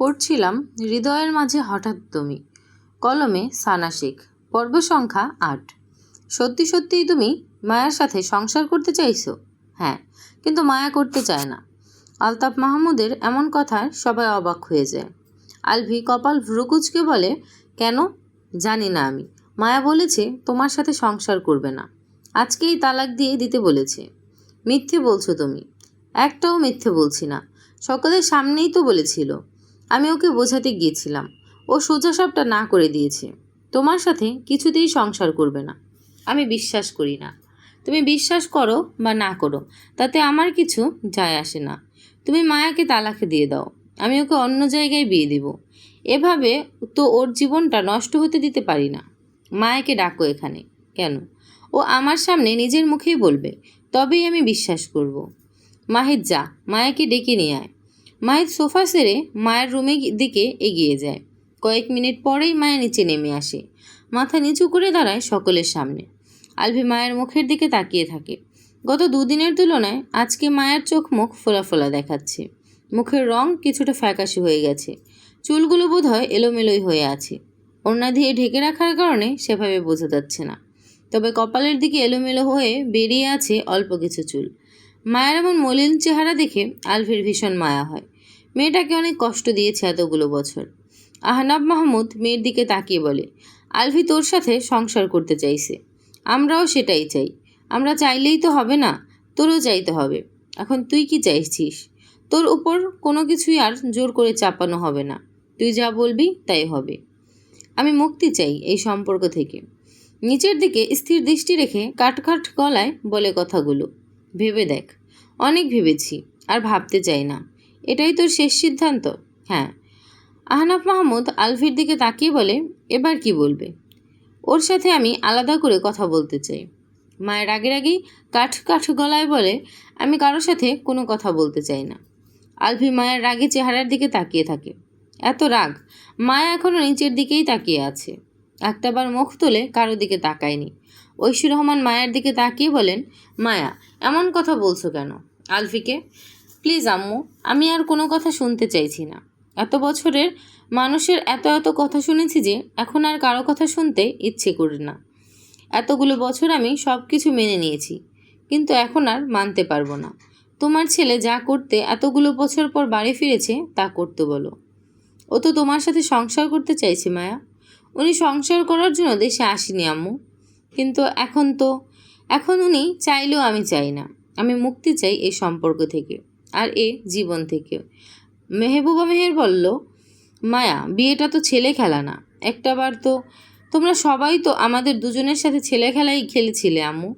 পড়ছিলাম হৃদয়ের মাঝে হঠাৎ তুমি, কলমে সানা শেখ। পর্ব সংখ্যা ৮। সত্যি সত্যিই তুমি মায়ার সাথে সংসার করতে চাইছো? হ্যাঁ, কিন্তু মায়া করতে চায় না। আলতাফ মাহমুদের এমন কথায় সবাই অবাক হয়ে যায়। আলভি কপাল ভ্রুকুচকে বলে, কেন? জানি না আমি। মায়া বলেছে তোমার সাথে সংসার করবে না, আজকেই তালাক দিয়ে দিতে বলেছে। মিথ্যে বলছো তুমি। একটাও মিথ্যে বলছি না, সকলের সামনেই তো বলেছিল। আমি ওকে বোঝাতে গিয়েছিলাম, ও সোজাসাপটা না করে দিয়েছে। তোমার সাথে কিছুতেই সংসার করবে না। আমি বিশ্বাস করি না। তুমি বিশ্বাস করো বা না করো, তাতে আমার কিছু যায় আসে না। তুমি মায়াকে তালাকে দিয়ে দাও, আমি ওকে অন্য জায়গায় বিয়ে দেব। এভাবে তো ওর জীবনটা নষ্ট হতে দিতে পারি না। মায়াকে ডাকো এখানে। কেন? ও আমার সামনে নিজের মুখেই বলবে, তবেই আমি বিশ্বাস করব। মাহিদ, যা, মায়াকে ডেকে নিয়ে আয়। মাহিদ সোফা সেরে মায়ের রুমের দিকে এগিয়ে যায়। কয়েক মিনিট পরেই মায়া নিচে নেমে আসে, মাথা নিচু করে দাঁড়ায় সকলের সামনে। আলভি মায়ের মুখের দিকে তাকিয়ে থাকে। গত দুদিনের তুলনায় আজকে মায়ের চোখ মুখ ফোলা ফোলা দেখাচ্ছে। মুখের রং কিছুটা ফ্যাকাশে হয়ে গেছে, চুলগুলো বোধহয় এলোমেলোই হয়ে আছে। ওড়না দিয়ে ঢেকে রাখার কারণে সেভাবে বোঝা যাচ্ছে না, তবে কপালের দিকে এলোমেলো হয়ে বেরিয়ে আছে অল্প কিছু চুল। মায়ের এমন মলিন চেহারা দেখে আলভির ভীষণ মায়া হয়। মেয়েটাকে অনেক কষ্ট দিয়েছে এতগুলো বছর। আহনাব মাহমুদ মেয়ের দিকে তাকিয়ে বলে, আলভি তোর সাথে সংসার করতে চাইছে, আমরাও সেটাই চাই। আমরা চাইলেই তো হবে না, তোরও চাইতে হবে। এখন তুই কি চাইছিস? তোর উপর কোনো কিছুই আর জোর করে চাপানো হবে না, তুই যা বলবি তাই হবে। আমি মুক্তি চাই এই সম্পর্ক থেকে। নিচের দিকে স্থির দৃষ্টি রেখে কাটকাট গলায় বলে কথাগুলো। ভেবে দেখ। অনেক ভেবেছি, আর ভাবতে চাই না। এটাই তোর শেষ সিদ্ধান্ত? হ্যাঁ। আহনাফ মাহমুদ আলভির দিকে তাকিয়ে বলে, এবার কি বলবে? ওর সাথে আমি আলাদা করে কথা বলতে চাই। মায়ের আগেই কাঠ কাঠ গলায় বলে, আমি কারোর সাথে কোনো কথা বলতে চাই না। আলভি মায়ের রাগে চেহারার দিকে তাকিয়ে থাকে। এত রাগ! মায়া এখনও নিচের দিকেই তাকিয়ে আছে, একটাবার মুখ তুলে কারো দিকে তাকায়নি। ঐশী রহমান মায়ের দিকে তাকিয়ে বলেন, মায়া, এমন কথা বলছো কেন? আলভিকে, প্লিজ আম্মু, আমি আর কোনো কথা শুনতে চাইছি না। এত বছরের মানুষের এত এত কথা শুনেছি যে এখন আর কারো কথা শুনতে ইচ্ছে করে না। এতগুলো বছর আমি সব কিছু মেনে নিয়েছি, কিন্তু এখন আর মানতে পারবো না। তোমার ছেলে যা করতে এতগুলো বছর পর বাড়ি ফিরেছে তা করতে বলো। ও তো তোমার সাথে সংসার করতে চাইছে মায়া। উনি সংসার করার জন্য দেশে আসেনি আম্মু, কিন্তু এখন উনি চাইলেও আমি চাই না। আমি মুক্তি চাই এই সম্পর্ক থেকে, আর এ জীবন থেকে। মেহবুবা মেহের বলল, মায়া, বিয়েটা তো ছেলে খেলা না। একটাবার তো তোমরা সবাই তো আমাদের দুজনের সাথে ছেলে খেলাই খেলেছিলে আম্মু।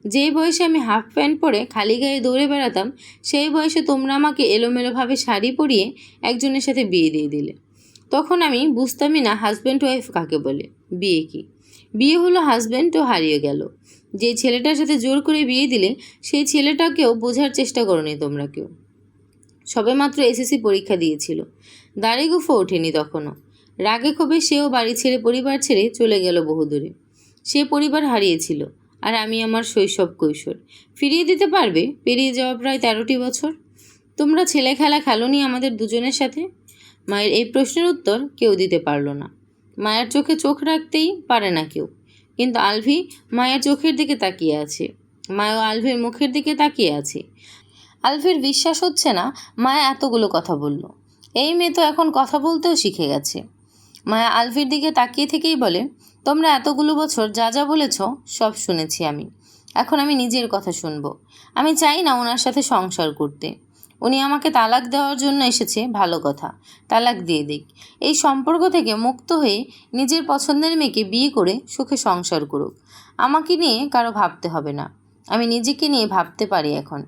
যেই বয়সে আমি হাফ প্যান্ট পরে খালি গায়ে দৌড়ে বেড়াতাম, সেই বয়সে তোমরা আমাকে এলোমেলোভাবে শাড়ি পরিয়ে একজনের সাথে বিয়ে দিয়ে দিলে। তখন আমি বুঝতামই না হাজব্যান্ড ওয়াইফ কাকে বলে। বিয়ে কি? বিয়ে হলো হাজব্যান্ডও হারিয়ে গেল। যে ছেলেটার সাথে জোর করে বিয়ে দিলে, সেই ছেলেটাকেও বোঝার চেষ্টা করোনি তোমরা কেউ। সবেমাত্র এসএসসি পরীক্ষা দিয়েছিল, দাড়ি গোঁফও ওঠেনি তখনও। রাগে ক্ষোভে সেও বাড়ি ছেড়ে পরিবার ছেড়ে চলে গেল বহুদূরে। সে পরিবার হারিয়েছিল, আর আমি আমার শৈশব কৈশোর ফিরিয়ে দিতে পারবে পেরিয়ে যাওয়া প্রায় 13টি বছর? তোমরা ছেলে খেলা খেলোনি আমাদের দুজনের সাথে? মায়ের এই প্রশ্নের উত্তর কেউ দিতে পারল না। মায়ের চোখে চোখ রাখতেই পারে না কেউ, কিন্তু আলভি মায়ের চোখের দিকে তাকিয়ে আছে। মায়াও আলভির মুখের দিকে তাকিয়ে আছে। আলভির বিশ্বাস হচ্ছে না মায়া এতগুলো কথা বলল। এই মেয়ে তো এখন কথা বলতেও শিখে গেছে। মায়া আলভির দিকে তাকিয়ে থেকেই বলে, তোমরা এতগুলো বছর যা যা বলেছ সব শুনেছি আমি। এখন আমি নিজের কথা শুনবো। আমি চাই না ওনার সাথে সংসার করতে। উনি আমাকে তালাক দেওয়ার জন্য এসেছে, ভালো কথা, তালাক দিয়ে দিক। এই সম্পর্ক থেকে মুক্ত হয়ে নিজের পছন্দের মেয়েকে বিয়ে করে সুখে সংসার করুক। আমাকে নিয়ে কারো ভাবতে হবে না, আমি নিজেকে নিয়ে ভাবতে পারি এখন।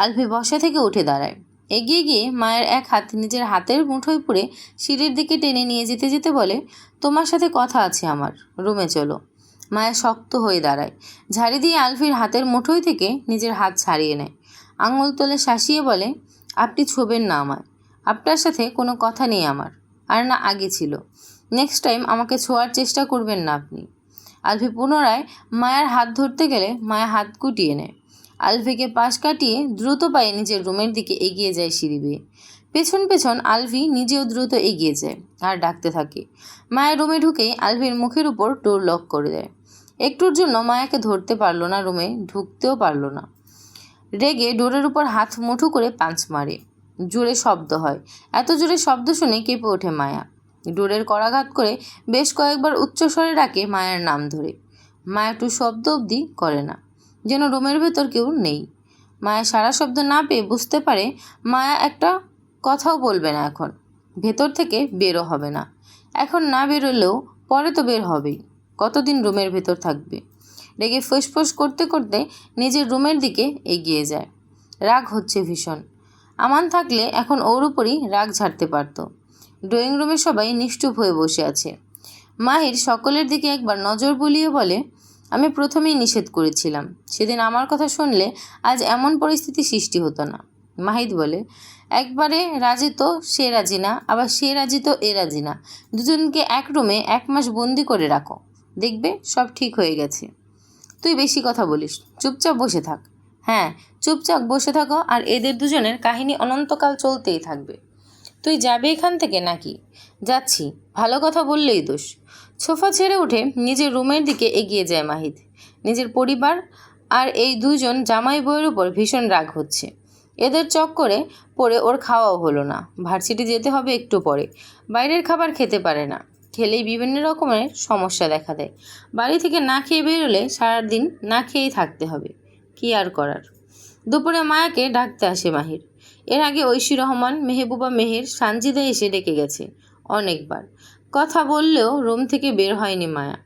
আলভি বসা থেকে উঠে দাঁড়ায়। এগিয়ে গিয়ে মায়ের এক হাত নিজের হাতের মুঠোয় পুরে সিঁড়ির দিকে টেনে নিয়ে যেতে যেতে বলে, তোমার সাথে কথা আছে আমার, রুমে চলো। মায়া শক্ত হয়ে দাঁড়ায়, ঝাড়ি দিয়ে আলভির হাতের মুঠোয় থেকে নিজের হাত ছাড়িয়ে নেয়। আঙুল তোলে শাসিয়ে বলে, আপনি ছোবেন না আমায়। আপনার সাথে কোনো কথা নেই আমার, আর না আগে ছিল। নেক্সট টাইম আমাকে ছোঁয়ার চেষ্টা করবেন না আপনি। আলভি পুনরায় মায়ের হাত ধরতে গেলে মায়া হাত গুটিয়ে নেয়। আলভিকে পাশ কাটিয়ে দ্রুত পায়ে নিজের রুমের দিকে এগিয়ে যায় সিঁড়ি বেয়ে। পেছন পেছন আলভি নিজেও দ্রুত এগিয়ে যায় আর ডাকতে থাকে। মায়া রুমে ঢুকেই আলভির মুখের উপর ডোর লক করে দেয়। একটুর জন্য মায়াকে ধরতে পারল না, রুমে ঢুকতেও পারল না। রেগে ডোরের উপর হাত মুঠো করে পাঞ্চ মারে। জোরে শব্দ হয়। এত জোরে শব্দ শুনে কেঁপে ওঠে মায়া। ডোরের করাঘাত করে বেশ কয়েকবার উচ্চস্বরে ডাকে মায়ার নাম ধরে। মায়া একটু শব্দ অবধি করে না, যেন রুমের ভেতর কেউ নেই। মায়া সারা শব্দ না পেয়ে বুঝতে পারে মায়া একটা কথাও বলবে না এখন, ভেতর থেকে বেরো হবে না। এখন না বেরোলেও পরে তো বের হবেই। কতদিন রুমের ভেতর থাকবে? রেগে ফোঁস করতে করতে নিজের রুমের দিকে এগিয়ে যায়। রাগ হচ্ছে ভীষণ। আমান থাকলে এখন ওর উপরই রাগ ঝাড়তে পারত। ড্রয়িং রুমে সবাই নিশ্চুপ হয়ে বসে আছে। মাহির সকলের দিকে একবার নজর বুলিয়ে বলে, আমি প্রথমেই নিষেধ করেছিলাম, সেদিন আমার কথা শুনলে আজ এমন পরিস্থিতি সৃষ্টি হতো না। মাহিদ বলে, একবারে রাজি তো সে রাজি না, আবার সে রাজি তো এ রাজি না। দুজনকে এক রুমে 1 মাস বন্দি করে রাখো, দেখবে সব ঠিক হয়ে গেছে। তুই বেশি কথা বলিস, চুপচাপ বসে থাক। হ্যাঁ, চুপচাপ বসে থাকো, আর এদের দুজনের কাহিনী অনন্তকাল চলতেই থাকবে। তুই যাবে এখান থেকে নাকি? যাচ্ছি, ভালো কথা বললেই দোষ। সোফা ছেড়ে উঠে নিজের রুমের দিকে এগিয়ে যায় মাহিদ। নিজের পরিবার আর এই দুজন জামাই বউয়ের উপর ভীষণ রাগ হচ্ছে। এদের চক্করে পড়ে ওর খাওয়াও হলো না। ভার্সিটি যেতে হবে একটু পরে। বাইরের খাবার খেতে পারে না, খেলেই বিভিন্ন রকমের সমস্যা দেখা দেয়। বাড়ি থেকে না খেয়ে বেরোলে সারাদিন না খেয়েই থাকতে হবে। কি আর করার। দুপুরে মায়াকে ডাকতে আসে মাহির। এর আগে ঐশী রহমান, মেহবুবা মেহের, সানজিদা এসে ডেকে গেছে অনেকবার। কথা বললেও রুম থেকে বের হয়নি মায়া।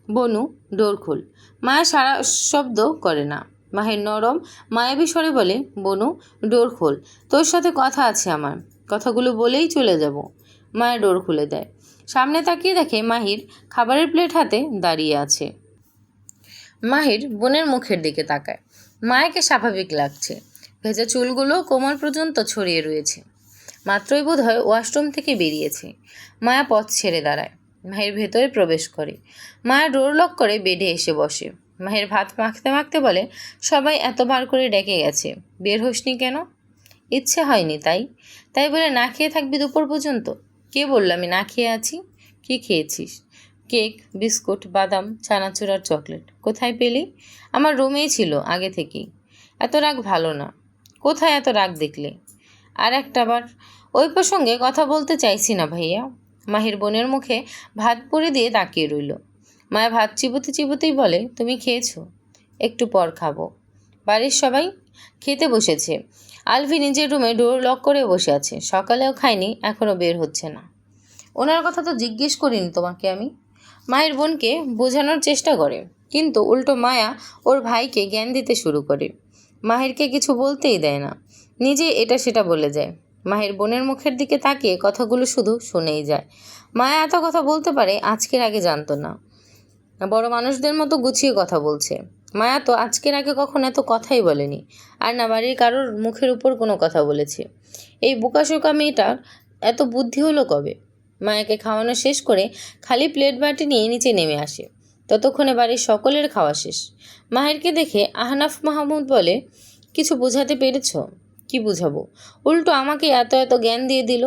বনু, ডোর খোল। মায়া সারা শব্দ করে না। মাহির নরম মায়াবী স্বরে বলে, বনু ডোর খোল, তোর সাথে কথা আছে আমার, কথাগুলো বলেই চলে যাব। মায়া ডোর খুলে দেয়। সামনে তাকিয়ে দেখে মাহির খাবারের প্লেট হাতে দাঁড়িয়ে আছে। মাহির বোনের মুখের দিকে তাকায়। মায়াকে স্বাভাবিক লাগছে। ভেজা চুলগুলো কোমর পর্যন্ত ছড়িয়ে রয়েছে। মাত্রই বোধহয় ওয়াশরুম থেকে বেরিয়েছে। মায়া পথ ছেড়ে দাঁড়ায়। মাহির ভেতরে প্রবেশ করে। মায়া ডোর লক করে বেডে এসে বসে। মাহির ভাত মাখতে মাখতে বলে, সবাই এতবার করে ডেকে গেছে, বের হোসনি কেন? ইচ্ছে হয়নি তাই? তাই বলে না খেয়ে থাকবি দুপুর পর্যন্ত? কে বলল আমি না খেয়ে আছি? কি খেয়েছিস? কেক, বিস্কুট, বাদাম, চানাচুর আর চকলেট। কোথায় পেলি? আমার রুমেই ছিল আগে থেকেই। এত রাগ ভালো না। কোথায় এত রাগ দেখলে? আর একটাবার ওই প্রসঙ্গে কথা বলতে চাইছি না ভাইয়া। মাহির বোনের মুখে ভাত পুড়ে দিয়ে তাকিয়ে রইল। মায়া ভাত চিবোতে চিবোতেই বলে, তুমি খেয়েছো? একটু পর খাবো। বাড়ির সবাই খেতে বসেছে। আলভি নিজের রুমে ডোর লক করে বসে আছে। সকালেও খায়নি, এখনও বের হচ্ছে না। ওনার কথা তো জিজ্ঞেস করিনি তোমাকে আমি। মায়ের বোনকে বোঝানোর চেষ্টা করে, কিন্তু উল্টো মায়া ওর ভাইকে জ্ঞান দিতে শুরু করে। মাহিরকে কিছু বলতেই দেয় না, নিজে এটা সেটা বলে যায়। মাহির বোনের মুখের দিকে তাকিয়ে কথাগুলো শুধু শুনেই যায়। মায়া এত কথা বলতে পারে আজকের আগে জানতো না। বড় মানুষদের মতো গুছিয়ে কথা বলছে। মায়া তো আজকের আগে কখনো এত কথাই বলেনি, আর না বাড়ির কারোর মুখের উপর কোনো কথা বলেছে। এই বোকাশোকা মেয়েটার এত বুদ্ধি হলো কবে? মায়াকে খাওয়ানো শেষ করে খালি প্লেট বাটি নিয়ে নিচে নেমে আসে। ততক্ষণে বাড়ির সকলের খাওয়া শেষ। মাহিরকে দেখে আহনাফ মাহমুদ বলে, কিছু বোঝাতে পেরেছ? কি বুঝাবো? উল্টো আমাকে এত এত জ্ঞান দিয়ে দিল।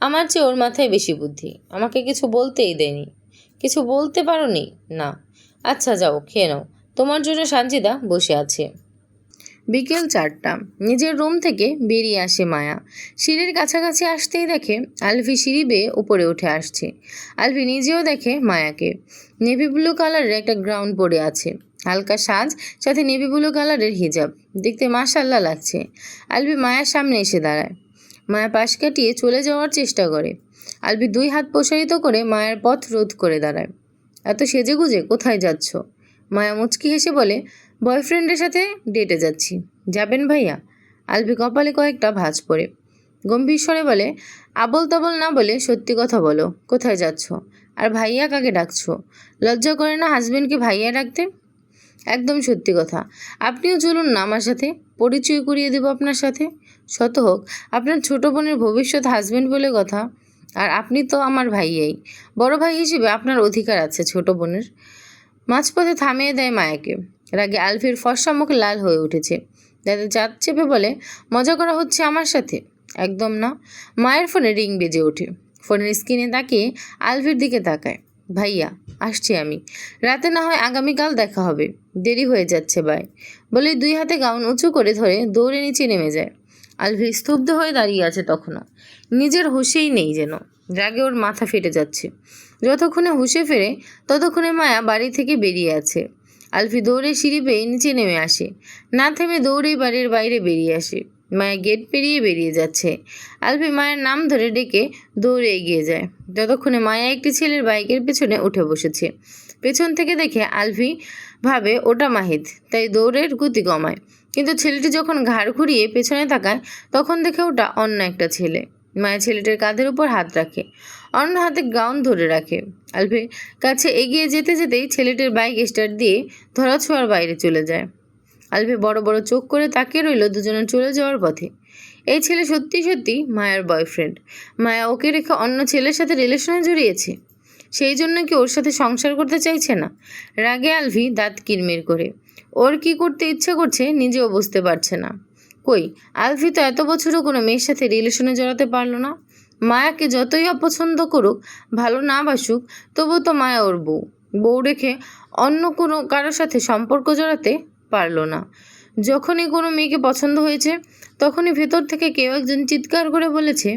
আমার চেয়ে ওর মাথায় বেশি বুদ্ধি। আমাকে কিছু বলতেই দেয়নি। কিছু বলতে পারোনি? না। আচ্ছা যাও খেয়ে নাও, তোমার জন্য সানজিদা বসে আছে। বিকেল 4টা। নিজের রুম থেকে বেরিয়ে আসে মায়া। সিঁড়ির কাছাকাছি আসতেই দেখে আলভি সিঁড়ি বেয়ে উপরে উঠে আসছে। আলভি নিজেও দেখে মায়াকে। নেভি ব্লু কালারের একটা গ্রাউন্ড পরে আছে, হালকা সাজ, সাথে নেভি ব্লু কালারের হিজাব। দেখতে মাশাআল্লাহ লাগছে। আলভি মায়ার সামনে এসে দাঁড়ায়। মায়া পাশ কাটিয়ে চলে যাওয়ার চেষ্টা করে। আলভি 2 হাত প্রসারিত করে মায়ের পথ রোধ করে দাঁড়ায়। এত সেজেগুজে কোথায় যাচ্ছ? মায়া মুচকি হেসে বলে, বয়ফ্রেন্ডের সাথে ডেটে যাচ্ছি। যাবেন ভাইয়া? আলভি কপালে কয়েকটা ভাঁজ পড়ে। গম্ভীর স্বরে বলে, আবল তাবল না বলে সত্যি কথা বলো, কোথায় যাচ্ছ? আর ভাইয়া কাকে ডাকছো? লজ্জা করে না হাজবেন্ডকে ভাইয়া ডাকতে? একদম সত্যি কথা। আপনিও চলুন না আমার সাথে, পরিচয় করিয়ে দেব আপনার সাথে। শত হোক আপনার ছোট বোনের ভবিষ্যৎ হাজবেন্ড বলে কথা, আর আপনি তো আমার ভাইয়াই। বড় ভাই হিসেবে আপনার অধিকার আছে ছোট বোনের। মাঝপথে থামিয়ে দেয় মায়াকে। রাগে আলভির ফর্সা মুখ লাল হয়ে উঠেছে। দাদা জাত চেপে বলে, মজা করা হচ্ছে আমার সাথে? একদম না। মায়ের ফোনে রিং বেজে ওঠে। ফোনের স্ক্রিনে তাকিয়ে আলভির দিকে তাকায়। ভাইয়া, আসছি আমি। রাতে না হয় আগামীকাল দেখা হবে, দেরি হয়ে যাচ্ছে বাই। বলে 2 হাতে গাউন উঁচু করে ধরে দৌড়ে নিচে নেমে যায়। আলভি স্তব্ধ হয়ে দাঁড়িয়ে আছে তখনও, নিজের হুঁশেই নেই যেন। রাগে ওর মাথা ফেটে যাচ্ছে। যতক্ষণে হুঁশে ফেরে ততক্ষণে মায়া বাড়ি থেকে বেরিয়ে আছে। আলফি দৌড়ে সিঁড়ি পেয়ে নিচে নেমে আসে, না থেমে দৌড়েই বাড়ির বাইরে বেরিয়ে আসে। মায়া গেট পেরিয়ে বেরিয়ে যাচ্ছে। আলফি মায়ের নাম ধরে ডেকে দৌড়ে এগিয়ে যায়। যতক্ষণে মায়া একটি ছেলের বাইকের পেছনে উঠে বসেছে। পেছন থেকে দেখে আলফি ভাবে ওটা মাহিদ, তাই দৌড়ের গতি কমায়। কিন্তু ছেলেটি যখন ঘাড় ঘুরিয়ে পেছনে তাকায় তখন দেখে ওটা অন্য একটা ছেলে। মায়া ছেলেটির কাঁধের উপর হাত রাখে, অন্য হাতে গাউন ধরে রাখে। আলফির কাছে এগিয়ে যেতে যেতেই ছেলেটির বাইক স্টার্ট দিয়ে ধরাছোঁয়ার বাইরে চলে যায়। আলফি বড় বড় চোখ করে তাকিয়ে রইল দুজনের চলে যাওয়ার পথে। এই ছেলে সত্যি সত্যি মায়ার বয়ফ্রেন্ড। মায়া ওকে রেখে অন্য ছেলের সাথে রিলেশনে জড়িয়েছে, সেই জন্য কি ওর সাথে সংসার করতে চাইছে না? রাগে আলফি দাঁত কিরমির করে। ওর কি করতে ইচ্ছে করছে নিজেও বুঝতে পারছে না। কই, আলফি তো এত বছরও কোনো মেয়ের সাথে রিলেশনে জড়াতে পারলো না। মায়াকে যতই অপছন্দ করুক, ভালো না বাসুক, তবুও তো মায়া ওর বউ রেখে অন্য কোনো কারোর সাথে সম্পর্ক জড়াতে পারলো না। যখনই কোনো মেয়েকে পছন্দ হয়েছে তখনই ভেতর থেকে কেউ একজন চিৎকার করে বলেছে,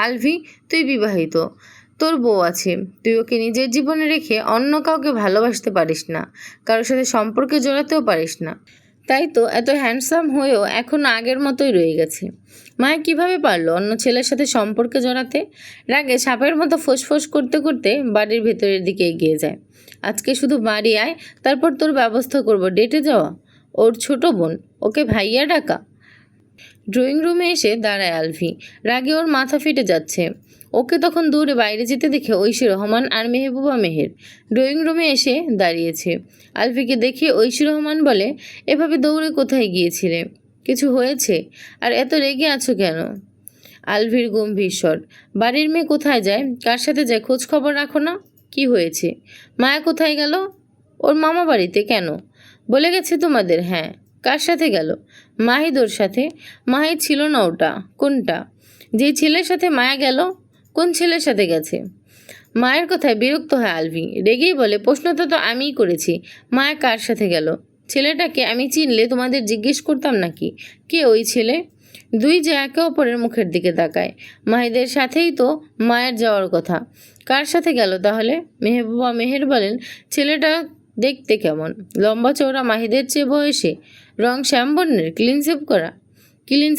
আলভি, তুই বিবাহিত, তোর বউ আছে, তুই ওকে নিজের জীবনে রেখে অন্য কাউকে ভালোবাসতে পারিস না, কারোর সাথে সম্পর্কে জড়াতেও পারিস না। তাই তো এত হ্যান্ডসাম হয়েও এখনও আগের মতোই রয়ে গেছে। মায়া কিভাবে পারলো অন্য ছেলের সাথে সম্পর্কে জড়াতে? রাগে সাপের মতো ফোঁস করতে করতে বাড়ির ভেতরের দিকে এগিয়ে যায়। আজকে শুধু বাড়ি আয়, তারপর তোর ব্যবস্থা করব ডেটে যাওয়া। ওর ছোট বোন, ওকে ভাইয়া ডাকা। ড্রয়িং রুমে এসে দাঁড়ায় আলভি। রাগে ওর মাথা ফেটে যাচ্ছে। ওকে তখন দৌড়ে বাইরে যেতে দেখে ঐশী রহমান আর মেহবুবা মেহের ড্রয়িং রুমে এসে দাঁড়িয়েছে। আলভিকে দেখে ঐশী রহমান বলে, এভাবে দৌড়ে কোথায় গিয়েছিলে? কিছু হয়েছে? আর এত রেগে আছো কেন? আলভির গম্ভীর স্বর, বাড়ির মেয়ে কোথায় যায়, কার সাথে যায়, খোঁজ খবর রাখো না? কি হয়েছে? মায়া কোথায় গেল? ওর মামা বাড়িতে। কেন? বলে গেছে তোমাদের? হ্যাঁ। কার সাথে গেল? মাহিদ ওর সাথে। মাহিদ ছিল না ওটা। কোনটা? যে ছেলের সাথে মায়া গেল। কোন ছেলের সাথে গেছে? মায়ের কথায় বিরক্ত হয় আলভি। রেগেই বলে, প্রশ্নটা তো আমিই করেছি, মায়া কার সাথে গেল? ছেলেটাকে আমি চিনলে তোমাদের জিজ্ঞেস করতাম নাকি কে ওই ছেলে? দুই যে একে অপরের মুখের দিকে তাকায়। মাহিদের সাথেই তো মায়ের যাওয়ার কথা। কার সাথে গেল তাহলে? মেহবুবা মেহের বলেন, ছেলেটা দেখতে কেমন? লম্বা চওড়া, মাহিদের চেয়ে বয়সে, রং শ্যামবর্ণের, ক্লিন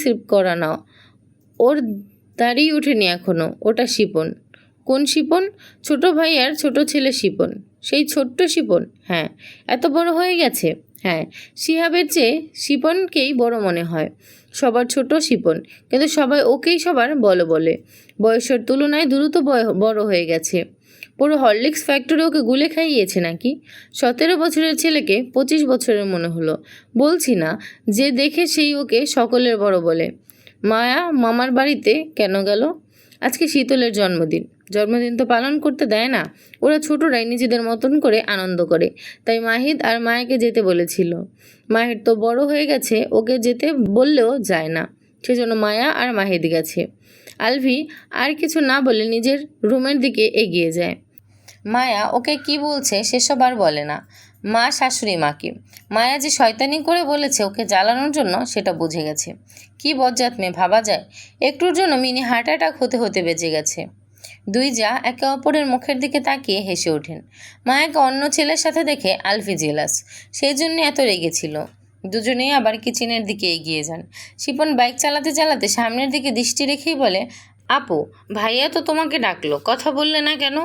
শেভ করা না, ওর দাড়ি ওঠেনি এখনো। ওটা শিপন। কোন শিপন? ছোট ভাইয়ার ছোট ছেলে শিপন। সেই ছোট্ট শিপন? হ্যাঁ। এত বড় হয়ে গেছে? হ্যাঁ। শিহাবের চেয়ে শিপনকেই বড় মনে হয়। সবার ছোট শিপন, কিন্তু সবাই ওকেই সবার বলে। বয়সের তুলনায় দ্রুত বড় হয়ে গেছে। পুরো হরলিক্স ফ্যাক্টরি ওকে গুলে খাইয়েছে নাকি? 17 বছরের ছেলেকে 25 বছরের মনে হলো। বলছি না যে দেখে সেই ওকে সকলের বড় বলে। মায়া মামার বাড়িতে কেন গেল? আজকে শীতলের জন্মদিন। জন্মদিন তো পালন করতে দেয় না, ওরা ছোটরাই নিজেদের মতন করে আনন্দ করে, তাই মাহিদ আর মায়াকে যেতে বলেছিল। মাহিদ তো বড় হয়ে গেছে, ওকে যেতে বললেও যায় না, সেজন্য মায়া আর মাহিদ গেছে। আলভি আর কিছু না বলে নিজের রুমের দিকে এগিয়ে যায়। মায়া ওকে কি বলছে সেসব আর বলে না। মা শাশুড়ি মাকে মায়া যে শয়তানি করে বলেছে ওকে জ্বালানোর জন্য, সেটা বুঝে গেছে। কি বজ্জাত মেয়ে ভাবা যায়। একটুর জন্য মিনি হার্ট অ্যাটাক হতে বেজে গেছে। দুই যা একে অপরের মুখের দিকে তাকিয়ে হেসে ওঠেন। মায়াকে অন্য ছেলের সাথে দেখে আলফি জেলাস, সেই জন্য এত রেগেছিল। দুজনেই আবার কিচেনের দিকে এগিয়ে যান। শিপন বাইক চালাতে চালাতে সামনের দিকে দৃষ্টি রেখেই বলে, আপু, ভাইয়া তো তোমাকে ডাকলো, কথা বললে না কেন?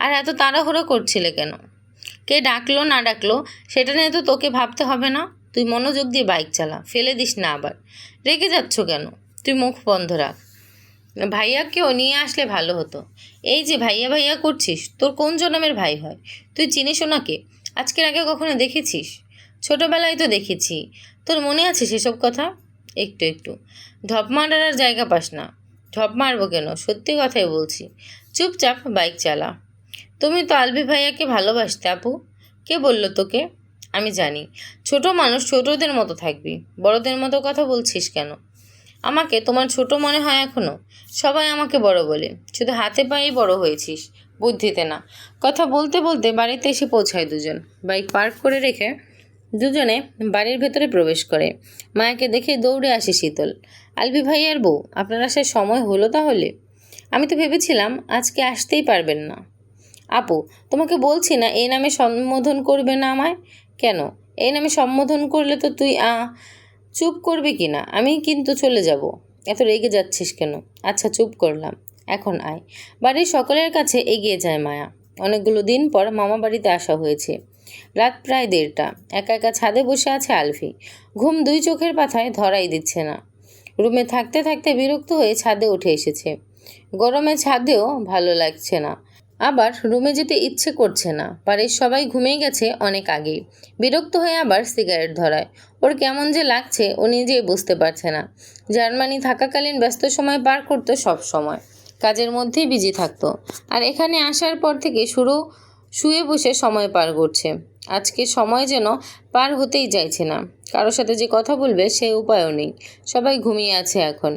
আর এত তাড়াহুড়ো করছিলে কেন? কে ডাকলো না ডাকলো সেটা নিয়ে তো তোকে ভাবতে হবে না। তুই মনোযোগ দিয়ে বাইক চালা, ফেলে দিস না আবার। রেগে যাচ্ছ কেন? তুই মুখ বন্ধ রাখ। ভাইয়াকেও নিয়ে আসলে ভালো হতো। এই যে ভাইয়া ভাইয়া করছিস, তোর কোন জন্মের ভাই হয়? তুই চিনিস ওনাকে? আজকের আগে কখনো দেখেছিস? ছোটবেলায় তো দেখেছি। তোর মনে আছে সেসব কথা? একটু। ঢপ মারার আর জায়গা পাস না। ঢপ মারবো কেন? সত্যি কথাই বলছি। চুপচাপ বাইক চালা। তুমি তো আলভি ভাইয়াকে ভালোবাসতে আপু। কে বলল তোকে? আমি জানি। ছোট মানুষ ছোটদের মতো থাকবি, বড়দের মতো কথা বলছিস কেন? আমাকে তোমার ছোট মনে হয় এখনো? সবাই আমাকে বড় বলে, শুধু হাতে পায়েই বড় হয়েছিস, বুদ্ধিতে না। কথা বলতে বলতে বাড়িতে এসে পৌঁছায় দুজন। বাইক পার্ক করে রেখে দুজনে বাড়ির ভেতরে প্রবেশ করে। মায়াকে দেখে দৌড়ে আসে শীতল। আলভি ভাইয়ার বউ, আপনার আসার সময় হলো তাহলে? আমি তো ভেবেছিলাম আজকে আসতেই পারবেন না। আপু, তোমাকে বলছি না এই নামে সম্বোধন করবে না আমায়। কেন? এই নামে সম্বোধন করলে তো তুই চুপ করবে কি না? আমি কিন্তু চলে যাব। এত রেগে যাচ্ছিস কেন? আচ্ছা চুপ করলাম, এখন আয়। বাড়ির সকলের কাছে এগিয়ে যায় মায়া। অনেকগুলো দিন পর মামা বাড়িতে আসা হয়েছে। রাত প্রায় 1:30। একা একা ছাদে বসে আছে আলফি। ঘুম 2 চোখের পাতায় ধরাই দিচ্ছে না। রুমে থাকতে থাকতে বিরক্ত হয়ে ছাদে উঠে এসেছে। গরমে ছাদেও ভালো লাগছে না, আবার রুমে যেতে ইচ্ছে করছে না। বাড়ির সবাই ঘুমিয়ে গেছে অনেক আগেই। বিরক্ত হয়ে আবার সিগারেট ধরায়। ওর কেমন যে লাগছে ও নিজেই বুঝতে পারছে না। জার্মানি থাকাকালীন ব্যস্ত সময় পার করতো সব সময়, কাজের মধ্যেই বিজি থাকতো। আর এখানে আসার পর থেকে শুয়ে বসে সময় পার করছে। আজকে সময় যেন পার হতেই চাইছে না। কারোর সাথে যে কথা বলবে সে উপায়ও নেই। সবাই ঘুমিয়ে আছে এখন।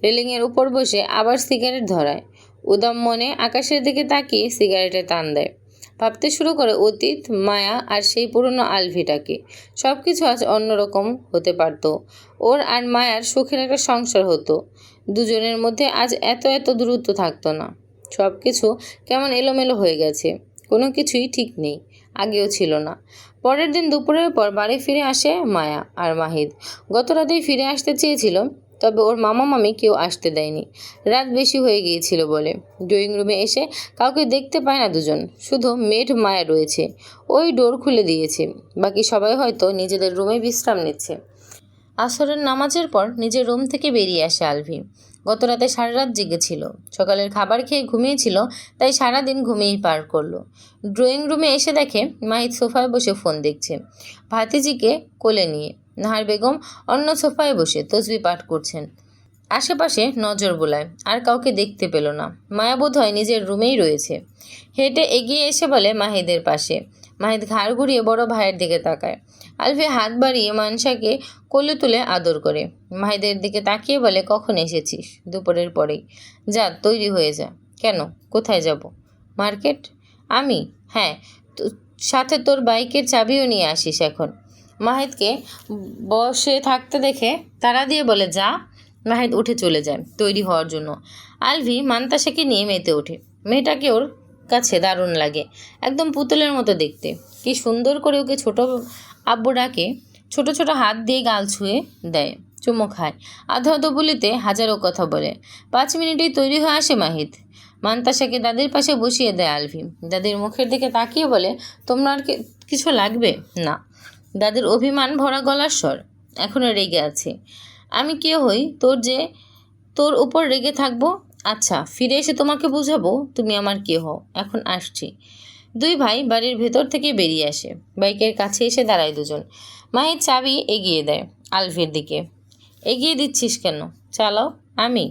রেলিংয়ের উপর বসে আবার সিগারেট ধরায়। উদাম মনে আকাশের দিকে তাকিয়ে সিগারেটে টান দেয়। ভাবতে শুরু করে অতীত, মায়া আর সেই পুরনো আলভিটাকে। সব কিছু আজ অন্যরকম হতে পারত। ওর আর মায়ার সুখের একটা সংসার হতো। দুজনের মধ্যে আজ এত এত দূরত্ব থাকতো না। সব কিছু কেমন এলোমেলো হয়ে গেছে। কোনো কিছুই ঠিক নেই, আগেও ছিল না। পরের দিন দুপুরের পর বাড়ি ফিরে আসে মায়া আর মাহিদ। গত রাতেই ফিরে আসতে চেয়েছিল, তবে ওর মামা মামি কেউ আসতে দেয়নি, রাত বেশি হয়ে গিয়েছিল বলে। ড্রয়িং রুমে এসে কাউকে দেখতে পায় না দুজন, শুধু মেড মায়া রয়েছে। ওই ডোর খুলে দিয়েছে। বাকি সবাই হয়তো নিজেদের রুমে বিশ্রাম নিচ্ছে। আসরের নামাজের পর নিজের রুম থেকে বেরিয়ে আসে আলভি। গত রাতে সারা রাত জেগেছিল। সকালের খাবার খেয়ে ঘুমিয়েছিল, তাই সারাদিন ঘুমিয়েই পার করলো। ড্রয়িং রুমে এসে দেখে মাহিদ সোফায় বসে ফোন দেখছে, ভাতিজিকে কোলে নিয়ে। নাহার বেগম অন্য সোফায় বসে তসবি পাঠ করছেন। আশেপাশে নজর বোলায়, আর কাউকে দেখতে পেল না। মায়া বোধহয় নিজের রুমেই রয়েছে। হেঁটে এগিয়ে এসে বলে মাহিদের পাশে। মাহিদ ঘাড় ঘুরিয়ে বড় ভাইয়ের দিকে তাকায়। আলফি হাত বাড়িয়ে মানসাকে কোলে তুলে আদর করে। মাহিদের দিকে তাকিয়ে বলে, কখন এসেছিস? দুপুরের পরেই। যা, তৈরি হয়ে যা। কেন? কোথায় যাব? মার্কেট? আমি? হ্যাঁ, সাথে তোর বাইকের চাবিও নিয়ে আসিস এখন। মাহিদকে বসে থাকতে দেখে তাড়া দিয়ে বলে, যা। মাহিদ উঠে চলে যায় তৈরি হওয়ার জন্য। আলভি মান্তাসাকে নিয়ে মেতে ওঠে। মেয়েটাকে ওর কাছে দারুণ লাগে, একদম পুতুলের মতো দেখতে। কি সুন্দর করে ওকে ছোট আব্বু ডাকে। ছোট ছোট হাত দিয়ে গাল ছুঁয়ে দেয়, চুমো খায়, আধো আধো বলিতে হাজারো কথা বলে। 5 মিনিটেই তৈরি হয়ে আসে মাহিদ। মান্তাসাকে দাদির পাশে বসিয়ে দেয় আলভি। দাদির মুখের দিকে তাকিয়ে বলে, তোমরা আর কিছু লাগবে না? দাদির অভিমান ভরা গলার স্বর এখনও রেগে আছে। আমি কে হই তোর উপর রেগে থাকবো? আচ্ছা, ফিরে এসে তোমাকে বুঝাবো তুমি আমার কে হও। এখন আসছি। 2 ভাই বাড়ির ভেতর থেকে বেরিয়ে আসে। বাইকের কাছে এসে দাঁড়ায় দুজন। মাহির চাবি এগিয়ে দেয় আলভির দিকে। এগিয়ে দিচ্ছিস কেন? চালাও। আমি?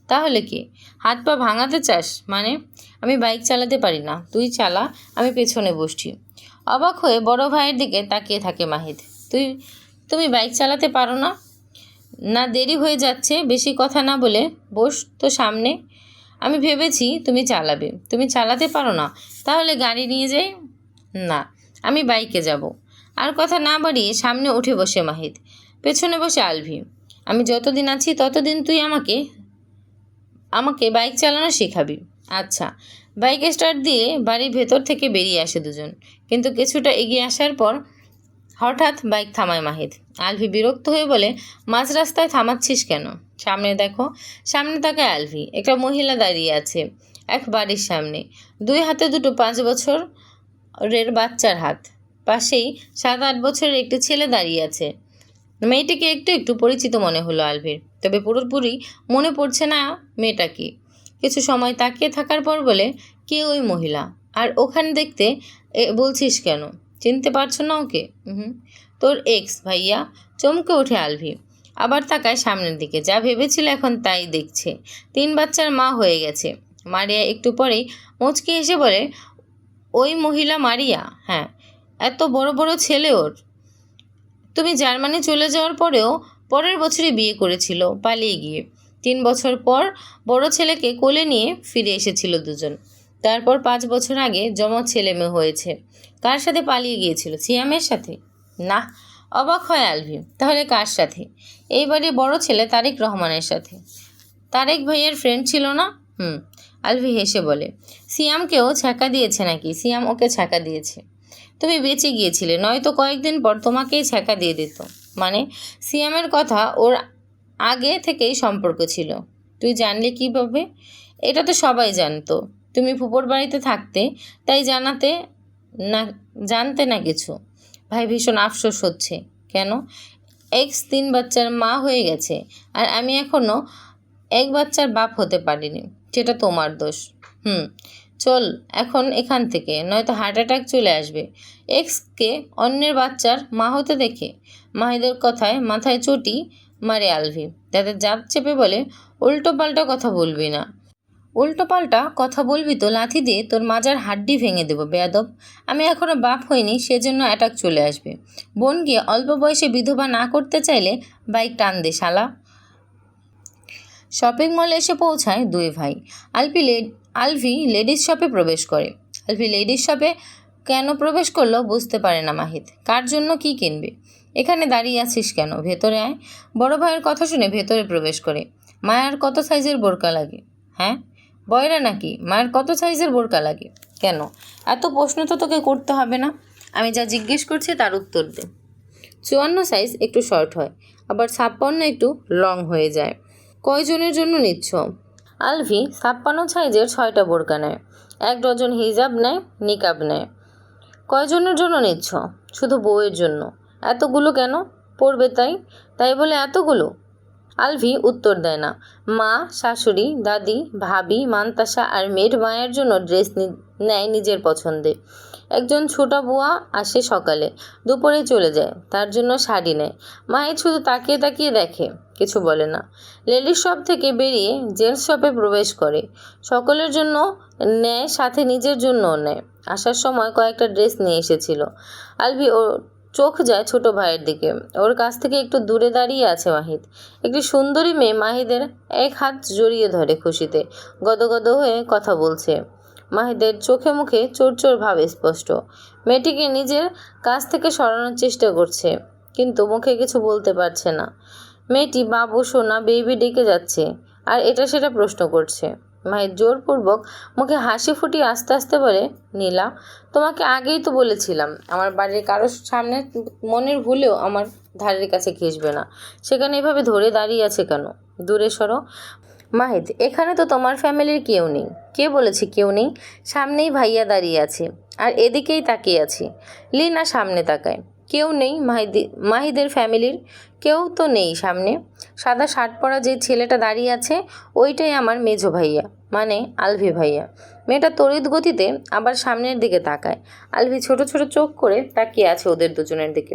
তাহলে কি? হাত পা ভাঙাতে চাস? মানে? আমি বাইক চালাতে পারি না, তুই চালা, আমি পেছনে বসছি। অবাক হয়ে বড় ভাইয়ের দিকে তাকিয়ে থাকে মাহিদ। তুমি বাইক চালাতে পারো না? না, দেরি হয়ে যাচ্ছে, বেশি কথা না বলে বস তো সামনে। আমি ভেবেছি তুমি চালাবে। তুমি চালাতে পারো না? তাহলে গাড়ি নিয়ে যাই। না, আমি বাইকে যাব। আর কথা না বাড়িয়ে সামনে উঠে বসে মাহিদ, পেছনে বসে আলভি। আমি যতদিন আছি ততদিন তুই আমাকে বাইক চালানো শেখাবি। আচ্ছা। বাইক স্টার্ট দিয়ে বাড়ির ভেতর থেকে বেরিয়ে আসে দুজন, কিন্তু কিছুটা এগিয়ে আসার পর হঠাৎ বাইক থামায় মাহিদ। আলভি বিরক্ত হয়ে বলে, মাঝ রাস্তায় থামাচ্ছিস কেন? সামনে দেখো। সামনে তাকায় আলভি। একটা মহিলা দাঁড়িয়ে আছে এক বাড়ির সামনে। 2 হাতে দুটো 5 বছরের বাচ্চার হাত। পাশেই 7-8 বছরের একটি ছেলে দাঁড়িয়ে আছে। মেয়েটিকে একটু একটু পরিচিত মনে হলো আলভির, তবে পুরোপুরি মনে পড়ছে না মেয়েটা কি। কিছু সময় তাকিয়ে থাকার পর বলে, কে ওই মহিলা? আর ওখানে দেখতে বলছিস কেন? চিনতে পারছো না ওকে? তোর এক্স ভাইয়া। চমকে ওঠে আলভি। আবার তাকায় সামনের দিকে। যা ভেবেছিল এখন তাই দেখছে। 3 বাচ্চার মা হয়ে গেছে। মারিয়া একটু পরেই মুচকি হেসে বলে, ওই মহিলা মারিয়া? হ্যাঁ। এত বড় বড় ছেলে ওর। তুমি জার্মানি চলে যাওয়ার পরেও পরের বছরই বিয়ে করেছিল পালিয়ে গিয়ে। 3 বছর পর বড় ছেলেকে কোলে নিয়ে ফিরে এসেছিল দুজন। তারপর 5 বছর আগে জমজ ছেলে মেয়ে হয়েছে। কার সাথে পালিয়ে গিয়েছিল? সিয়ামের সাথে? না। অবাক হয় আলভি। তাহলে কার সাথে? এইবারে বড় ছেলে তারেক রহমানের সাথে। তারেক ভাইয়ের ফ্রেন্ড ছিল না? আলভি হেসে বলে। সিয়ামকেও ছ্যাঁকা দিয়েছে নাকি? সিয়াম ওকে ছ্যাঁকা দিয়েছে। তুমি বেঁচে গিয়েছিলে, নয়তো কয়েকদিন পর তোমাকেই ছ্যাঁকা দিয়ে দিত। মানে? সিয়ামের কথা ওর আগে থেকেই সম্পর্ক ছিল। তুই জানলে কীভাবে? এটা তো সবাই জানতো। তুমি ফুপুর বাড়িতে থাকতে, তাই জানতে না কিছু। ভাই ভীষণ আফসোস হচ্ছে। কেন? এক্স 3 বাচ্চার মা হয়ে গেছে, আর আমি এখনও এক বাচ্চার বাপ হতে পারিনি। সেটা তোমার দোষ। চল এখন এখান থেকে, নয়তো হার্ট অ্যাটাক চলে আসবে। এক্সকে অন্যের বাচ্চার মা হতে দেখে মাহিদের কথায় মাথায় চটি মারে আলভি। তাদের জাত চেপে বলে, উল্টোপাল্টা কথা বলবি না। উল্টোপাল্টা কথা বলবি তো লাথি দিয়ে তোর মাজার হাড্ডি ভেঙে দেবো বেয়াদব। আমি এখনও বাপ হইনি, সেজন্য অ্যাটাক চলে আসবে। বোন গিয়ে অল্প বয়সে বিধবা না করতে চাইলে বাইক টান দে শালা। শপিং মলে এসে পৌঁছায় দুই ভাই। আলভি লেডিস শপে প্রবেশ করে। আলভি লেডিস শপে কেন প্রবেশ করলো বুঝতে পারে না মাহিদ। কার জন্য কি কিনবে? এখানে দাঁড়িয়ে আছিস কেন? ভেতরে আয়। বড় ভাইয়ের কথা শুনে ভেতরে প্রবেশ করে। মায়ার কত সাইজের বোরকা লাগে? হ্যাঁ, বয়রা নাকি? মায়ের কত সাইজের বোরকা লাগে? কেন? এত প্রশ্ন তো তোকে করতে হবে না। আমি যা জিজ্ঞেস করছি তার উত্তর দে। 54 সাইজ একটু শর্ট হয়, আবার 56 একটু লং হয়ে যায়। কয়জনের জন্য নিচ্ছ? আলভি 56 সাইজের 6টা বোরকা নেয়, 1 ডজন হিজাব নেয়, নিকাব নেয়। কয়জনের জন্য নিচ্ছ? শুধু বউয়ের জন্য। এতগুলো কেন? পড়বে তাই। তাই বলে এতগুলো? আলভি উত্তর দেয় না। মা, শাশুড়ি, দাদি, ভাবি, মান্তাসা আর মেয়ের মায়ের জন্য ড্রেস নেয় নিজের পছন্দে। একজন ছোট বুয়া আসে সকালে, দুপুরে চলে যায়, তার জন্য শাড়ি নেয়। মায়ের শুধু তাকিয়ে তাকিয়ে দেখে, কিছু বলে না। লেডিস শপ থেকে বেরিয়ে জেন্টস শপে প্রবেশ করে। সকলের জন্য নেয়, সাথে নিজের জন্যও নেয়। আসার সময় কয়েকটা ড্রেস নিয়ে এসেছিল। আলভি চোখ যায় ছোট ভাইয়ের দিকে। ওর কাছ থেকে একটু দূরে দাঁড়িয়ে আছে মাহিদ। একটি সুন্দরী মেয়ে মাহিদের এক হাত জড়িয়ে ধরে খুশিতে গদগদ হয়ে কথা বলছে। মাহিদের চোখে মুখে চোর ভাব স্পষ্ট। মেয়েটিকে নিজের কাছ থেকে সরানোর চেষ্টা করছে, কিন্তু মুখে কিছু বলতে পারছে না। মেয়েটি বাবু, সোনা, বেবি ডেকে যাচ্ছে, আর এটা সেটা প্রশ্ন করছে। মাহিদ জোরপূর্বক মুখে হাসি ফুটিয়ে আস্তে আস্তে বলে, নীলা, তোমাকে আগেই তো বলেছিলাম আমার বাড়ির কারোর সামনে মনের ভুলেও আমার ধারের কাছে ঘেঁষবে না। সেখানে এভাবে ধরে দাঁড়িয়ে আছে কেন? দূরে সরো। মাহিদ, এখানে তো তোমার ফ্যামিলির কেউ নেই। কে বলেছে কেউ নেই? সামনেই ভাইয়া দাঁড়িয়ে আছে, আর এদিকেই তাকিয়ে আছে। লিনা সামনে তাকায়। কেউ নেই মাহিদের ফ্যামিলির? কেউ তো নেই সামনে। সাদা শার্ট পরা যে ছেলেটা দাঁড়িয়ে আছে ওইটাই আমার মেজো ভাইয়া, মানে আলভি ভাইয়া। মেয়েটা তড়িৎ গতিতে আবার সামনের দিকে তাকায়। আলভি ছোট ছোট চোখ করে তাকিয়ে আছে ওদের দুজনের দিকে।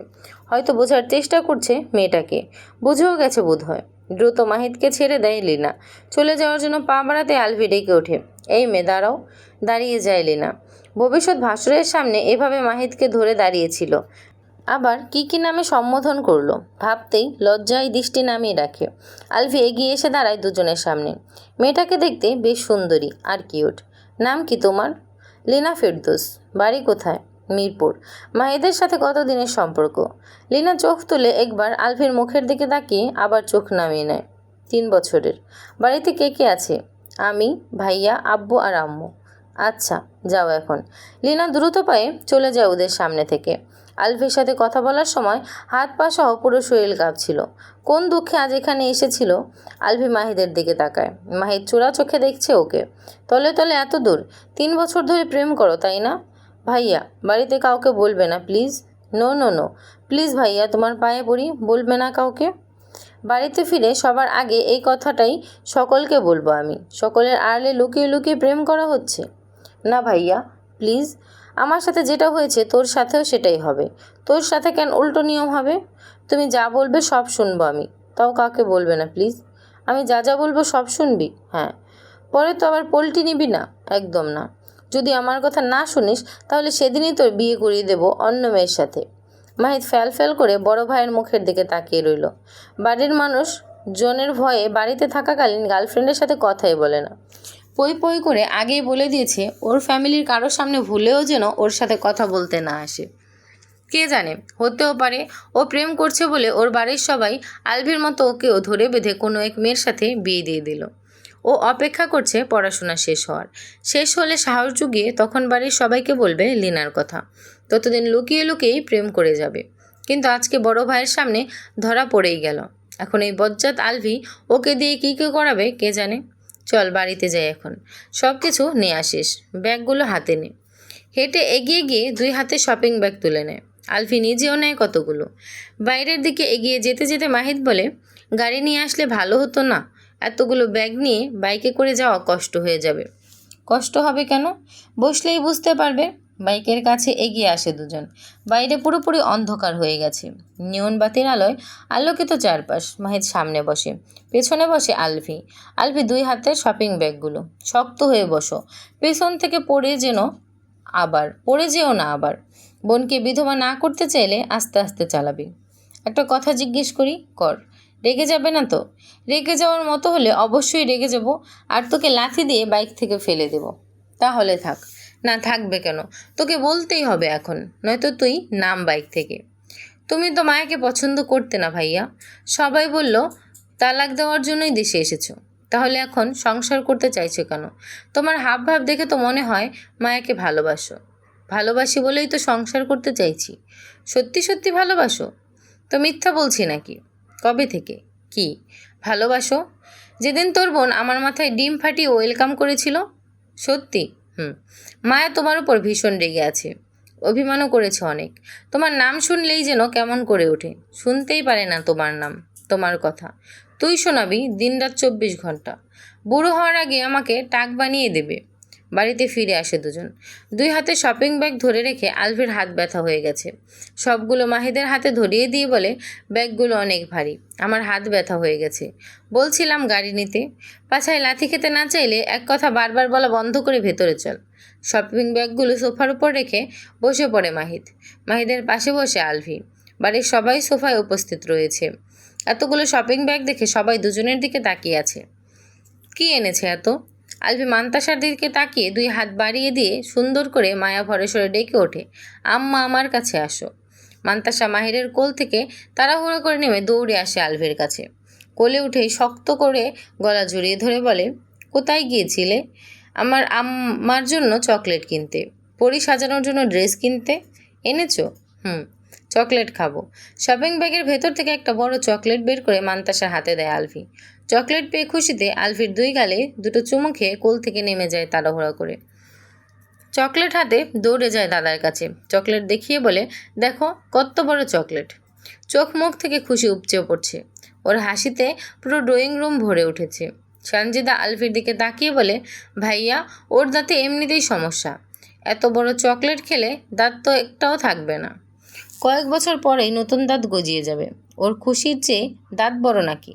হয়তো বোঝার চেষ্টা করছে মেয়েটাকে। বুঝেও গেছে বোধহয়। দ্রুত মাহিদকে ছেড়ে দেয় লিনা। চলে যাওয়ার জন্য পা বাড়াতে আলভি ডেকে ওঠে, এই মেয়ে দাঁড়াও। দাঁড়িয়ে যায় লিনা। ভবিষ্যৎ ভাসুরের সামনে এভাবে মাহিদকে ধরে দাঁড়িয়েছিল, আবার কি নামে সম্বোধন করলো ভাবতেই লজ্জায় দৃষ্টি নামিয়ে রাখে। আলভি এগিয়ে এসে দাঁড়ায় দুজনের সামনে। মেয়েটাকে দেখতে বেশ সুন্দরী আর কিউট। নাম কি তোমার? লিনা ফেরদৌস। বাড়ি কোথায়? মিরপুর। মাহিদের সাথে কতদিনের সম্পর্ক? লিনা চোখ তুলে একবার আলভির মুখের দিকে তাকিয়ে আবার চোখ নামিয়ে নেয়। 3 বছরের। বাড়িতে কে কে আছে? আমি, ভাইয়া, আব্বু আর আম্মু। আচ্ছা, যাও এখন। লিনা দ্রুত পায়ে চলে যায় ওদের সামনে থেকে। আলভির সাথে কথা বলার সময় হাত পা সহ পুরো শরীর কাঁপছিল। কোন দুঃখে আজ এখানে এসেছিল? আলভি মাহিদের দিকে তাকায়। মাহিদ চোরা চোখে দেখছে ওকে। তলে তলে এত দূর? 3 বছর ধরে প্রেম করো, তাই না? ভাইয়া, বাড়িতে কাউকে বলবে না please. No no no, please ভাইয়া, তোমার পায়ে পড়ি, বলবে না কাউকে। বাড়িতে ফিরে সবার আগে এই কথাটাই সকলকে বলবো আমি। সকলের আড়ালে লুকিয়ে লুকিয়ে প্রেম করা হচ্ছে। না ভাইয়া, প্লিজ। আমার সাথে যেটা হয়েছে তোর সাথেও সেটাই হবে। তোর সাথে কেন উল্টো নিয়ম হবে? তুমি যা বলবে সব শুনবো আমি, তাও কাউকে বলবে না প্লিজ। আমি যা যা বলবো সব শুনবি? হ্যাঁ। পরে তো আবার পল্টি নিবি না? একদম না। যদি আমার কথা না শুনিস তাহলে সেদিনই তোর বিয়ে করিয়ে দেবো অন্য মেয়ের সাথে। মাহিদ ফ্যাল ফ্যাল করে বড় ভাইয়ের মুখের দিকে তাকিয়ে রইল। বাড়ির মানুষ জনের ভয়ে বাড়িতে থাকাকালীন গার্লফ্রেন্ডের সাথে কথাই বলে না। পই পই করে আগেই বলে দিয়েছে ওর ফ্যামিলির কারোর সামনে ভুলেও যেন ওর সাথে কথা বলতে না আসে। কে জানে, হতেও পারে ও প্রেম করছে বলে ওর বাড়ির সবাই আলভির মতো ওকেও ধরে বেঁধে কোনো এক মেয়ের সাথে বিয়ে দিয়ে দিল। ও অপেক্ষা করছে পড়াশোনা শেষ হওয়ার। শেষ হলে সাহস জুগিয়ে তখন বাড়ির সবাইকে বলবে লিনার কথা। ততদিন লুকিয়ে লুকিয়েই প্রেম করে যাবে। কিন্তু আজকে বড় ভাইয়ের সামনে ধরা পড়েই গেল। এখন এই বজ্জাত আলভি ওকে দিয়ে কী কী করাবে কে জানে। চল বাড়িতে যাই এখন, সব কিছু নিয়ে আসিস, ব্যাগগুলো হাতে নে। হেঁটে এগিয়ে গিয়ে 2 হাতে শপিং ব্যাগ তুলে নেয়। আলফি নিজেও নেয় কতগুলো। বাইরের দিকে এগিয়ে যেতে যেতে মাহিদ বলে, গাড়ি নিয়ে আসলে ভালো হতো না? এতগুলো ব্যাগ নিয়ে বাইকে করে যাওয়া কষ্ট হয়ে যাবে। কষ্ট হবে কেন? বসলেই বুঝতে পারবে। বাইকের কাছে এগিয়ে আসে দুজন। বাইরে পুরোপুরি অন্ধকার হয়ে গেছে। নিয়ন বাতির আলোয় আলোকিত চারপাশ। মাহিদ সামনে বসে, পেছনে বসে আলফি। আলফি 2 হাতের শপিং ব্যাগগুলো। শক্ত হয়ে বসো, পেছন থেকে পড়ে যেও না আবার। বোনকে বিধবা না করতে চাইলে আস্তে আস্তে চালাবি। একটা কথা জিজ্ঞেস করি, কর। রেগে যাবে না তো? রেগে যাওয়ার মতো হলে অবশ্যই রেগে যাব, আর তোকে লাথি দিয়ে বাইক থেকে ফেলে দেব। তাহলে থাক। না থাকবে কেন? তোকে বলতেই হবে এখন, নয়তো তুই নাম বাইক থেকে। তুমি তো মায়াকে পছন্দ করতে না ভাইয়া। সবাই বলল তালাক দেওয়ার জন্যই দেশে এসেছো। তাহলে এখন সংসার করতে চাইছো কেন? তোমার হাব ভাব দেখে তো মনে হয় মায়াকে ভালোবাসো। ভালোবাসি বলেই তো সংসার করতে চাইছি। সত্যি সত্যি ভালোবাসো? তো মিথ্যা বলছি নাকি? কবে থেকে? কি ভালোবাসো? যেদিন তোর বোন আমার মাথায় ডিম ফাটিয়ে ওয়েলকাম করেছিল। সত্যি? মায়া তোমার উপর ভীষণ রেগে আছে, অভিমানও করেছে অনেক। তোমার নাম শুনলেই যেন কেমন করে ওঠে। শুনতেই পারে না তোমার নাম, তোমার কথা। তুই শোনাবি দিনরাত 24 ঘন্টা। বুড়ো হওয়ার আগে আমাকে টাক বানিয়ে দেবে। বাড়িতে ফিরে আসে দুজন। 2 হাতে শপিং ব্যাগ ধরে রেখে আলভির হাত ব্যথা হয়ে গেছে। সবগুলো মাহিদের হাতে ধরিয়ে দিয়ে বলে, ব্যাগগুলো অনেক ভারী, আমার হাত ব্যথা হয়ে গেছে। বলছিলাম গাড়ি নিতে। পাছায় লাথি খেতে না চাইলে এক কথা বারবার বলা বন্ধ করে ভেতরে চল। শপিং ব্যাগগুলো সোফার উপর রেখে বসে পড়ে মাহিদ। মাহিদের পাশে বসে আলভি। বাড়ির সবাই সোফায় উপস্থিত রয়েছে। এতগুলো শপিং ব্যাগ দেখে সবাই দুজনের দিকে তাকিয়ে আছে। কি এনেছে এত? আলভি মান্তাসার দিকে তাকিয়ে 2 হাত বাড়িয়ে দিয়ে সুন্দর করে মায়া ভরে সরে ডেকে ওঠে, আম্মা আমার কাছে আসো। মান্তাসা মাহিরের কোল থেকে তাড়াহুড়ো করে নেমে দৌড়ে আসে আলভির কাছে। কোলে উঠেই শক্ত করে গলা জড়িয়ে ধরে বলে, কোথায় গিয়েছিলে? আমার জন্য চকলেট কিনতে, পরি সাজানোর জন্য ড্রেস কিনতে। এনেছো? চকলেট খাবো। শপিং ব্যাগের ভেতর থেকে একটা বড় চকলেট বের করে মান্তাসার হাতে দেয় আলভি। চকলেট পেয়ে খুশিতে আলভির 2 গালে 2টো চুমু খেয়ে কোল থেকে নেমে যায় তাড়াহুড়া করে। চকলেট হাতে দৌড়ে যায় দাদার কাছে। চকলেট দেখিয়ে বলে, দেখো কত বড় চকলেট। চোখ মুখ থেকে খুশি উপচে পড়ছে। ওর হাসিতে পুরো ড্রয়িং রুম ভরে উঠেছে। সানজিদা আলভির দিকে তাকিয়ে বলে, ভাইয়া ওর দাঁতে এমনিতেই সমস্যা, এত বড় চকলেট খেলে দাঁত তো একটাও থাকবে না। কয়েক বছর পরেই নতুন দাঁত গজিয়ে যাবে। ওর খুশির চেয়ে দাঁত বড় নাকি?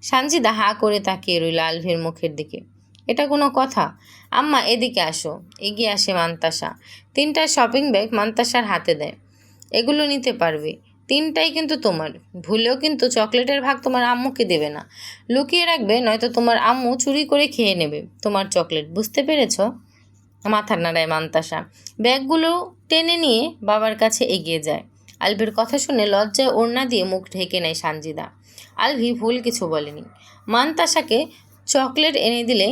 সানজিদা হা করে তাকিয়ে রইল আলভির মুখের দিকে। এটা কোনো কথা? আম্মা এদিকে আসো। এগিয়ে আসে মান্তাসা। 3টা শপিং ব্যাগ মান্তাসার হাতে দেয়। এগুলো নিতে পারবে, 3টাই কিন্তু তোমার। ভুলেও কিন্তু চকলেটের ভাগ তোমার আম্মুকে দেবে না। লুকিয়ে রাখবে, নয়তো তোমার আম্মু চুরি করে খেয়ে নেবে তোমার চকলেট, বুঝতে পেরেছ? মাথা নাড়ায় মান্তাসা। ব্যাগগুলো টেনে নিয়ে বাবার কাছে এগিয়ে যায়। আলভির কথা শুনে লজ্জায় ওড়না দিয়ে মুখ ঢেকে নেয় সানজিদা। আলভি ভুল কিছু বলেনি। মান্তাসাকে চকলেট এনে দিলে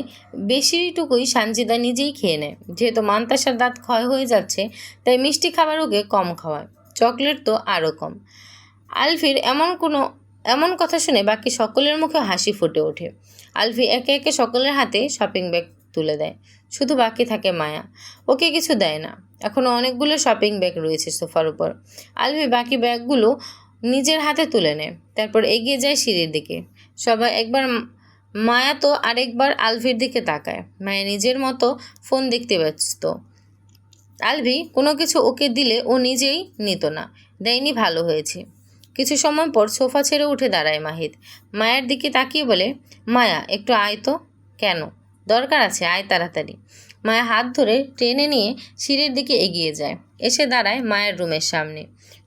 বেশিটুকুই সানজিদা নিজেই খেয়ে নেয়। যেহেতু মান্তাসার দাঁত ক্ষয় হয়ে যাচ্ছে, তাই মিষ্টি খাবার ওকে কম খাওয়ায়, চকলেট তো আরও কম। আলভির এমন কথা শুনে বাকি সকলের মুখে হাসি ফুটে ওঠে। আলভি একে একে সকলের হাতে শপিং ব্যাগ তুলে দেয়। শুধু বাকি থাকে মায়া। ওকে কিছু দেয় না। এখনও অনেকগুলো শপিং ব্যাগ রয়েছে সোফার উপর। আলভি বাকি ব্যাগগুলো নিজের হাতে তুলে নেয়। তারপর এগিয়ে যায় সিঁড়ির দিকে। সবাই একবার মায়া তো আরেকবার আলভির দিকে তাকায়। মায়া নিজের মতো ফোন দেখতে ব্যস্ত। আলভি কোনো কিছু ওকে দিলে ও নিজেই নিত না। দেয়নি, ভালো হয়েছে। কিছু সময় পর সোফা ছেড়ে উঠে দাঁড়ায় মাহিদ। মায়ের দিকে তাকিয়ে বলে, মায়া একটু আয় তো। কেন? দরকার আছে, আয় তাড়াতাড়ি। মায়া হাত ধরে টেনে নিয়ে সিঁড়ির দিকে এগিয়ে যায়। এসে দাঁড়ায় মায়ের রুমের সামনে।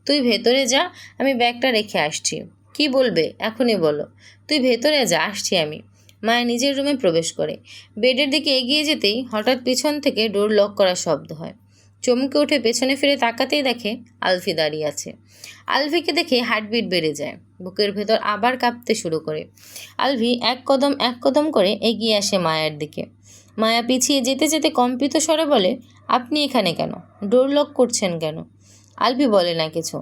তুই ভেতরে যা, আমি ব্যাগটা রেখে আসছি। কি বলবে এখনই বলো। তুই ভেতরে যা, আসছি আমি। মায়া নিজের রুমে প্রবেশ করে। বেডের দিকে এগিয়ে যেতেই হঠাৎ পিছন থেকে ডোর লক করার শব্দ হয়। চমকে উঠে পেছনে ফিরে তাকাতেই দেখে আলফি দাঁড়িয়ে আছে। আলফিকে দেখে হার্টবিট বেড়ে যায়, বুকের ভেতর আবার কাঁপতে শুরু করে। আলফি এক কদম করে এগিয়ে আসে মায়ার দিকে। মায়া পিছিয়ে যেতে যেতে কম্পিত স্বরে বলে, আপনি এখানে কেন? ডোর লক করছেন কেন? আলফি বলে না কিছু।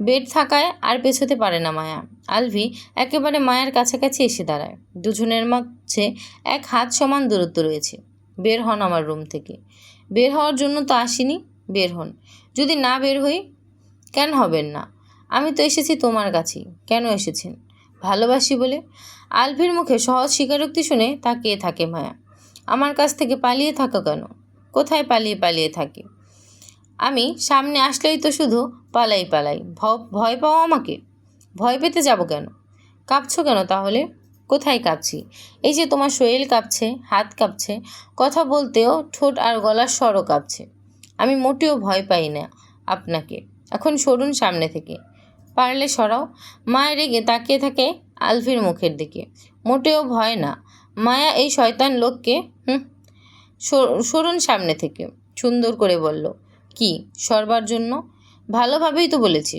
বেড থাকায় আর পেছোতে পারে না মায়া। আলফি একেবারে মায়ের কাছাকাছি এসে দাঁড়ায়। দুজনের মাঝে এক হাত সমান দূরত্ব রয়েছে। বের হন আমার রুম থেকে। বের হওয়ার জন্য তো আসিনি, বের হন। যদি না বের হই? কেন হবেন না? আমি তো এসেছি তোমার কাছেই। কেন এসেছেন? ভালোবাসি বলে। আলফির মুখে সহজ স্বীকারোক্তি শুনে তাকিয়ে থাকে মায়া। আমার কাছ থেকে পালিয়ে থাকো কেন? কোথায় পালিয়ে থাকি? আমি সামনে আসলেই তো শুধু পালাই। ভয় পাও আমাকে? ভয় পেতে যাব কেন? কাঁপছো কেন তাহলে? কোথায় কাঁপছি? এই যে তোমার শরীর কাঁপছে, হাত কাঁপছে, কথা বলতেও ঠোঁট আর গলার স্বরও কাঁপছে। আমি মোটেও ভয় পাই না আপনাকে। এখন সরুন সামনে থেকে। পারলে সরাও। মায়া রেগে তাকিয়ে থাকে আলফির মুখের দিকে। মোটেও ভয় না। মায়া এই শয়তান লোককে সরুন সামনে থেকে, সুন্দর করে বলল। কি সরবার জন্য? ভালোভাবেই তো বলেছি।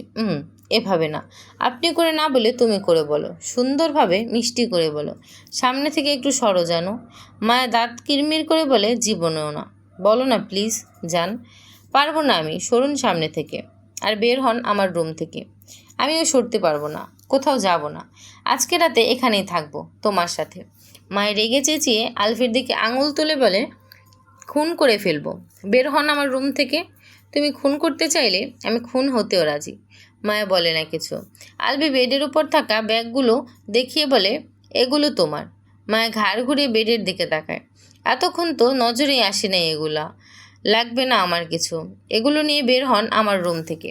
এভাবে না। আপনি করে না বলে তুমি করে বলো। সুন্দরভাবে মিষ্টি করে বলো। সামনে থেকে একটু সরো জানো। মায়া দাঁত কিরমির করে বলে, জীবনেও না। বলো না প্লিজ, যান। পারবো না আমি, সরুন সামনে থেকে। আর বের হন আমার রুম থেকে। আমিও সরতে পারবো না, কোথাও যাব না। আজকে রাতে এখানেই থাকবো তোমার সাথে। মায়ের রেগে চেঁচিয়ে আলফির দিকে আঙুল তুলে বলে, খুন করে ফেলবো। বের হন আমার রুম থেকে। তুমি খুন করতে চাইলে আমি খুন হতেও রাজি। মায়া বলে না কিছু। আলফি বেডের উপর থাকা ব্যাগগুলো দেখিয়ে বলে, এগুলো তোমার। মায়া ঘাড় ঘুরিয়ে বেডের দিকে তাকায়। এতক্ষণ তো নজরেই আসে না এগুলা। লাগবে না আমার কিছু। এগুলো নিয়ে বের হন আমার রুম থেকে।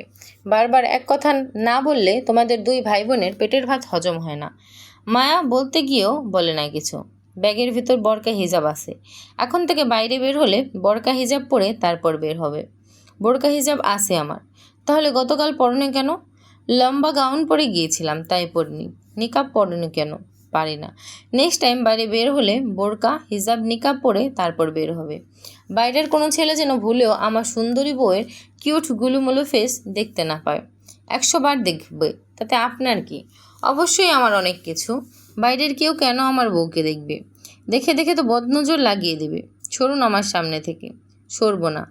বারবার এক কথা না বললে তোমাদের দুই ভাই বোনের পেটের ভাত হজম হয় না। মায়া বলতে গিয়েও বলে না কিছু। ব্যাগের ভিতর বরকা হিজাব আছে। এখন থেকে বাইরে বের হলে বরকা হিজাব পরে তারপর বের হবে। বোরকা হিজাব আছে আমার। তাহলে গতকাল পরনে কেন? লম্বা গাউন পরে গিয়েছিলাম, তাই পরিনি। নিকাব পরনি কেন? পারি না। নেক্সট টাইম বাইরে বের হলে বোরকা হিজাব নিকাব পরে তারপর বের হবে। বাইরের কোনো ছেলে যেন ভুলেও আমার সুন্দরী বউয়ের কিউট গুলুমুলু ফেস দেখতে না পায়। 100 বার দেখবে, তাতে আপনার কি? অবশ্যই আমার অনেক কিছু। বাইরের কেউ কেন আমার বউকে দেখবে? দেখে দেখে তো বদনজর লাগিয়ে দেবে। সরুন আমার সামনে থেকে। সরবো না।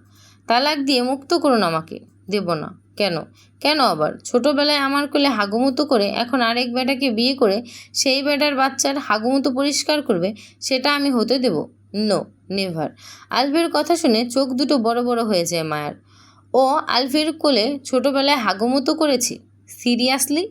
তালাক দিয়ে মুক্ত করুন আমাকে। দেব না। কেন? কেন আবার? ছোটবেলায় আমার কোলে হাগুমুতো করে এখন আরেক বেটাকে বিয়ে করে সেই বেটার বাচ্চার হাগুমুতো পরিষ্কার করবে, সেটা আমি হতে দেব? No, never. আলফির কথা শুনে চোখ দুটো বড় বড় হয়ে যায় মায়ার। ও আলফির কোলে ছোটবেলায় হাগুমুতো করেছি? সিরিয়াসলি?